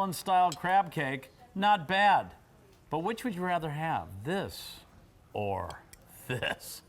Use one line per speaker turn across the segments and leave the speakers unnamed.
Island-style crab cake, not bad. But which would you rather have, this or this?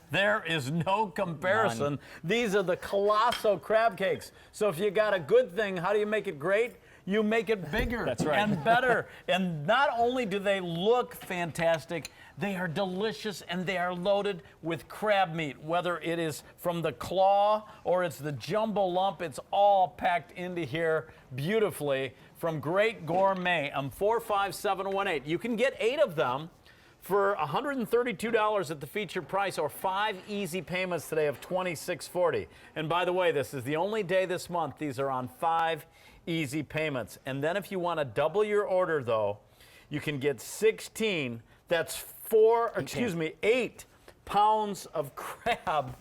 There is no comparison.
None.
These are the Colossal crab cakes. So if you got a good thing, how do you make it great? You make it bigger
That's right.
and better. And not only do they look fantastic, they are delicious and they are loaded with crab meat. Whether it is from the claw or it's the jumbo lump, it's all packed into here beautifully from Great Gourmet. 45718. You can get 8 of them for $132 at the featured price, or 5 easy payments today of $26.40. And by the way, this is the only day this month these are on 5 easy payments. And then if you want to double your order, though, you can get 16. That's 8 pounds of crab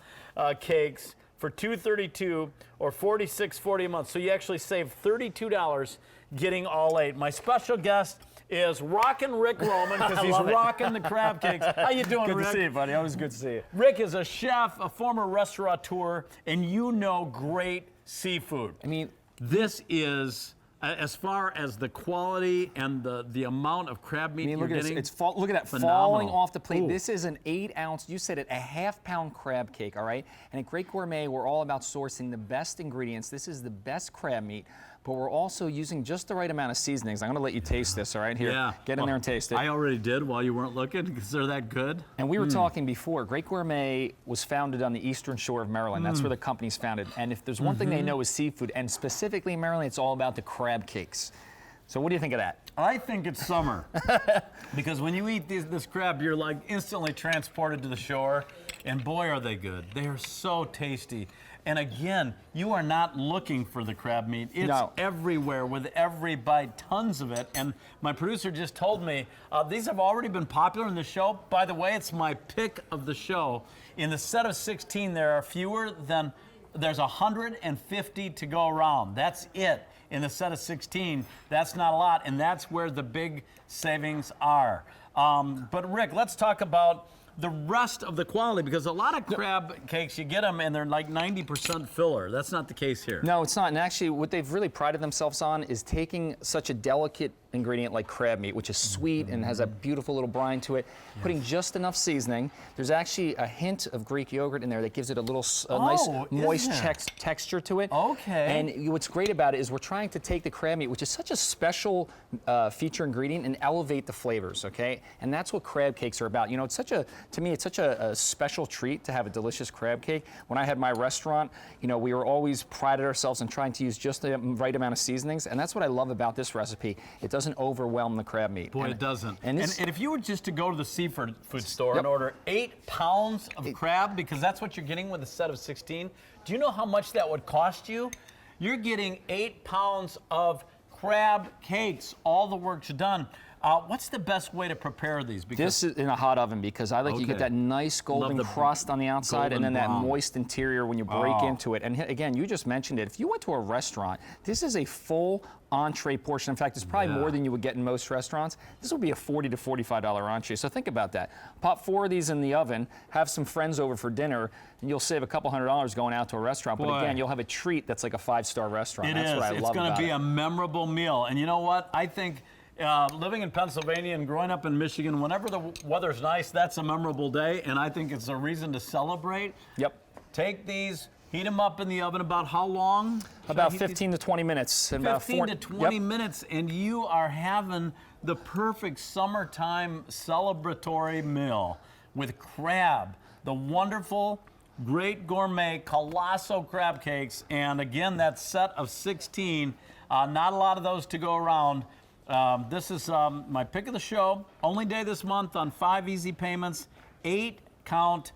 cakes for $232 or $46.40 a month. So you actually save $32 getting all 8. My special guest is Rockin' Rick Roman, because he's rocking the crab cakes. How you doing, Rick?
Good to see you, buddy. Always good to see you.
Rick is a chef, a former restaurateur, and you know great seafood.
I mean,
this is, as far as the quality and the amount of crab meat you're
look at
getting,
this. Look at that
phenomenal.
falling off the plate.
Ooh.
This is an 8-ounce, you said it, a half-pound crab cake, all right? And at Great Gourmet, we're all about sourcing the best ingredients. This is the best crab meat, but we're also using just the right amount of seasonings. I'm gonna let you taste this, all right? Here,
Yeah.
get in there and taste it.
I already did while you weren't looking, because they're that good.
And we were talking before, Great Gourmet was founded on the eastern shore of Maryland. That's where the company's founded. And if there's one thing they know is seafood, and specifically in Maryland, it's all about the crab cakes. So what do you think of that?
I think it's summer, because when you eat this crab, you're like instantly transported to the shore, and boy, are they good. They are so tasty. And again, you are not looking for the crab meat. It's everywhere with every bite, tons of it. And my producer just told me, these have already been popular in the show. By the way, it's my pick of the show. In the set of 16, there are fewer than, there's 150 to go around. That's it. In the set of 16, that's not a lot, and that's where the big savings are. But Rick, let's talk about the rest of the quality, because a lot of crab cakes, you get them and they're like 90% filler. That's not the case here.
No, it's not. And actually, what they've really prided themselves on is taking such a delicate ingredient like crab meat, which is sweet and has a beautiful little brine to it, putting just enough seasoning. There's actually a hint of Greek yogurt in there that gives it a little nice moist texture to it.
Okay.
And what's great about it is we're trying to take the crab meat, which is such a special feature ingredient, and elevate the flavors, okay? And that's what crab cakes are about. You know, it's such a, to me, it's such a special treat to have a delicious crab cake. When I had my restaurant, you know, we were always prided ourselves on trying to use just the right amount of seasonings, and that's what I love about this recipe. It doesn't overwhelm the crab meat.
Boy, it doesn't.
And
if you were just to go to the seafood store and order 8 pounds of crab, because that's what you're getting with a set of 16, do you know how much that would cost you? You're getting 8 pounds of crab cakes. All the work's done. What's the best way to prepare these?
Because this is in a hot oven, because I like you get that nice golden crust on the outside and then that moist interior when you break into it. And again, you just mentioned it. If you went to a restaurant, this is a full entree portion. In fact, it's probably more than you would get in most restaurants. This will be a $40 to $45 entree. So think about that. Pop 4 of these in the oven, have some friends over for dinner, and you'll save a couple $100 going out to a restaurant. But again, you'll have a treat that's like a 5-star restaurant. That's what I love about it.
It's going to be a memorable meal. And you know what? I think living in Pennsylvania and growing up in Michigan, whenever the weather's nice, that's a memorable day, and I think it's a reason to celebrate.
Yep.
Take these, heat them up in the oven about how long?
About 15 to 20 minutes.
15 to 20 minutes, and you are having the perfect summertime celebratory meal with crab, the wonderful Great Gourmet Colossal crab cakes, and again, that set of 16, not a lot of those to go around. This is my pick of the show. Only day this month on 5 easy payments, 8 count.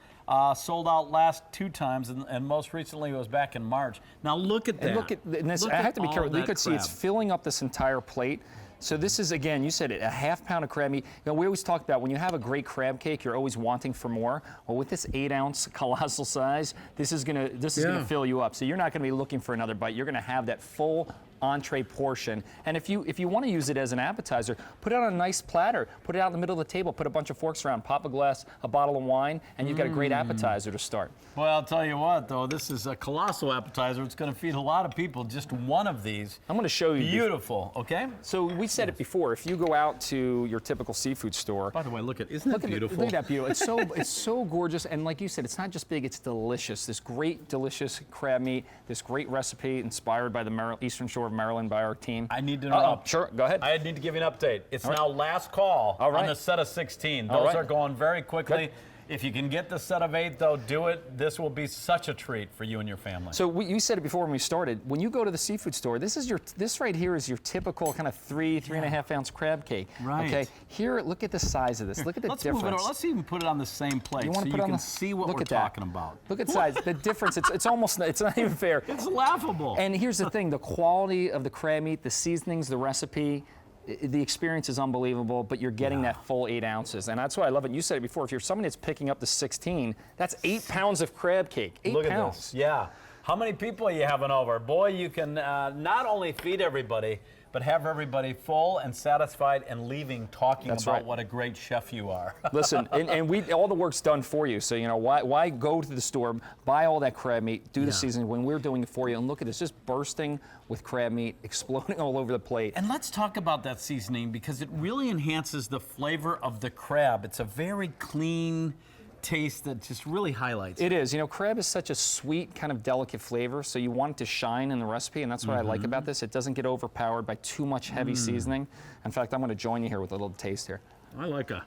Sold out last 2 times, and most recently it was back in March. Now look at that.
And look at this. I have to be careful. You could see it's filling up this entire plate. So this is, again, you said it, a half-pound of crab meat. You know, we always talk about when you have a great crab cake, you're always wanting for more. Well, with this 8-ounce colossal size, this is gonna fill you up. So you're not gonna be looking for another bite. You're gonna have that full entree portion. And if you want to use it as an appetizer, put it on a nice platter, put it out in the middle of the table, put a bunch of forks around, pop a glass, a bottle of wine, and you've got a great appetizer to start.
Well, I'll tell you what, though, this is a colossal appetizer. It's going to feed a lot of people. Just one of these.
I'm going to show you.
Beautiful, okay?
So we said it before. If you go out to your typical seafood store.
By the way, isn't that beautiful?
Look at that beautiful. It's so gorgeous, and like you said, it's not just big, it's delicious. This great, delicious crab meat, this great recipe inspired by the Eastern Shore of Maryland by our team.
I need to interrupt.
Sure, go ahead.
I need to give you an update. It's now last call on the set of 16. Those are going very quickly. Good. If you can get the set of 8, though, do it. This will be such a treat for you and your family.
So you said it before when we started. When you go to the seafood store, this right here is your typical kind of 3.5 ounce crab cake.
Right.
Okay. Here, look at the size of this. Look at the difference.
Move it. Let's even put it on the same plate so you can see what we're talking about.
Look at size. The difference. It's almost. It's not even fair.
It's laughable.
And here's the thing: the quality of the crab meat, the seasonings, the recipe. The experience is unbelievable, but you're getting that full 8 ounces. And that's why I love it. You said it before, if you're somebody that's picking up the 16, that's 8 pounds of crab cake. 8
Look
pounds.
At this. Yeah. How many people are you having over? Boy, you can not only feed everybody, but have everybody full and satisfied and leaving talking about what a great chef you are.
Listen, and all the work's done for you. So, why go to the store, buy all that crab meat, do the seasoning when we're doing it for you, and look at this, just bursting with crab meat, exploding all over the plate.
And let's talk about that seasoning because it really enhances the flavor of the crab. It's a very clean taste that just really highlights it.
It is. Crab is such a sweet, kind of delicate flavor, so you want it to shine in the recipe, and that's what I like about this. It doesn't get overpowered by too much heavy seasoning. In fact, I'm going to join you here with a little taste here.
I like a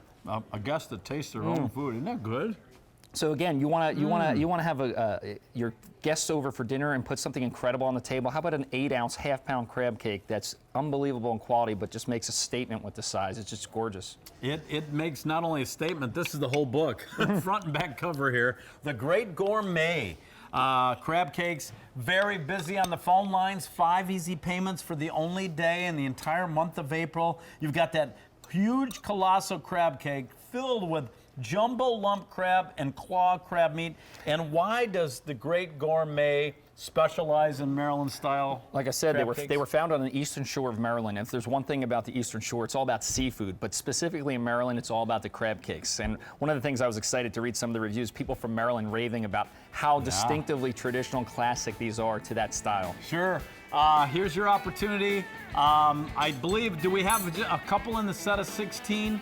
guest that tastes their own food. Isn't that good?
So again, you want to have your guests over for dinner and put something incredible on the table. How about an 8 ounce, half-pound crab cake that's unbelievable in quality, but just makes a statement with the size. It's just gorgeous.
It makes not only a statement. This is the whole book, front and back cover here. The Great Gourmet. Crab cakes, very busy on the phone lines. 5 easy payments for the only day in the entire month of April. You've got that huge colossal crab cake filled with jumbo lump crab and claw crab meat. And why does the Great Gourmet specialize in Maryland style?
Like I said, they were found on the Eastern Shore of Maryland. And if there's one thing about the Eastern Shore, it's all about seafood. But specifically in Maryland, it's all about the crab cakes. And one of the things I was excited to read some of the reviews, people from Maryland raving about how distinctively traditional and classic these are to that style.
Sure. Here's your opportunity. I believe, do we have a couple in the set of 16?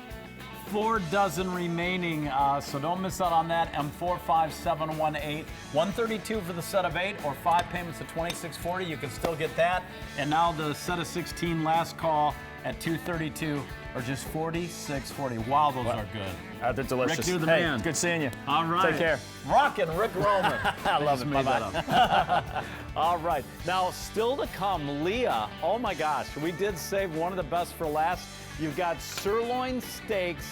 4 dozen remaining, so don't miss out on that. M45718, $132 for the set of 8, or 5 payments of $26.40. You can still get that. And now the set of 16, last call at $232, or just $46.40. Wow, those are good.
They're delicious.
Rick, you're the man.
Good seeing you.
All right.
Take care.
Rockin' Rick Roman.
I love it. Bye-bye.
All right. Now, still to come, Leah. Oh my gosh, we did save one of the best for last. You've got sirloin steaks